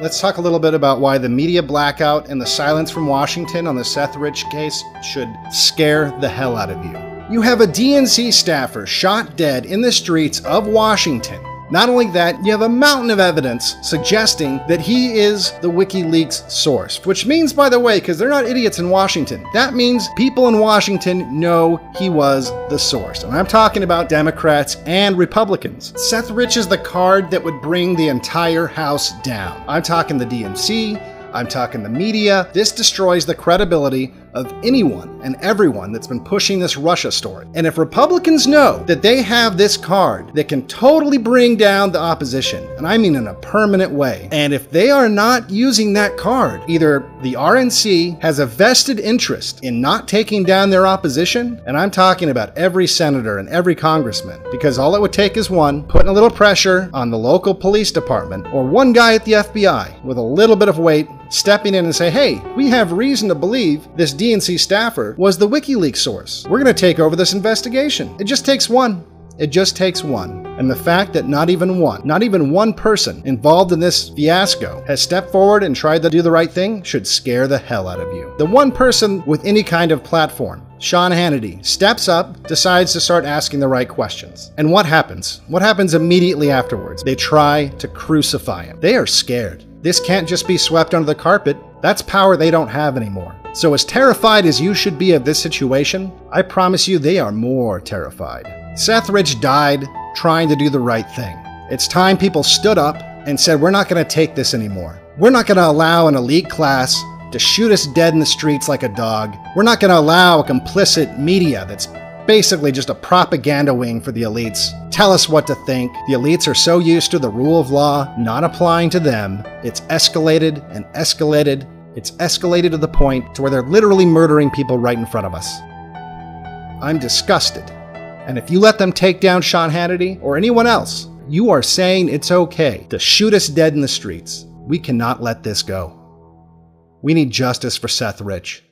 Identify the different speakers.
Speaker 1: Let's talk a little bit about why the media blackout and the silence from Washington on the Seth Rich case should scare the hell out of you. You have a DNC staffer shot dead in the streets of Washington. Not only that, you have a mountain of evidence suggesting that he is the Wikileaks source, which means, by the way, because they're not idiots in Washington, that means people in Washington know he was the source. And I'm talking about Democrats and Republicans. Seth Rich is the card that would bring the entire House down. I'm talking the DNC, I'm talking the media. This destroys the credibility of anyone and everyone that's been pushing this Russia story. And if Republicans know that they have this card that can totally bring down the opposition, and I mean in a permanent way, and if they are not using that card, either the RNC has a vested interest in not taking down their opposition, and I'm talking about every senator and every congressman, because all it would take is one, putting a little pressure on the local police department, or one guy at the FBI with a little bit of weight, stepping in and say, hey, we have reason to believe this DNC staffer was the Wikileaks source. We're going to take over this investigation. It just takes one. It just takes one. And the fact that not even one person involved in this fiasco has stepped forward and tried to do the right thing should scare the hell out of you. The one person with any kind of platform, Sean Hannity, steps up, decides to start asking the right questions. And what happens? What happens immediately afterwards? They try to crucify him. They are scared. This can't just be swept under the carpet. That's power they don't have anymore. So as terrified as you should be of this situation, I promise you they are more terrified. Seth Rich died trying to do the right thing. It's time people stood up and said, we're not going to take this anymore. We're not going to allow an elite class to shoot us dead in the streets like a dog. We're not going to allow a complicit media that's basically just a propaganda wing for the elites tell us what to think. The elites are so used to the rule of law not applying to them. It's escalated and escalated. It's escalated to the point to where they're literally murdering people right in front of us. I'm disgusted. And if you let them take down Sean Hannity or anyone else, you are saying it's okay to shoot us dead in the streets. We cannot let this go. We need justice for Seth Rich.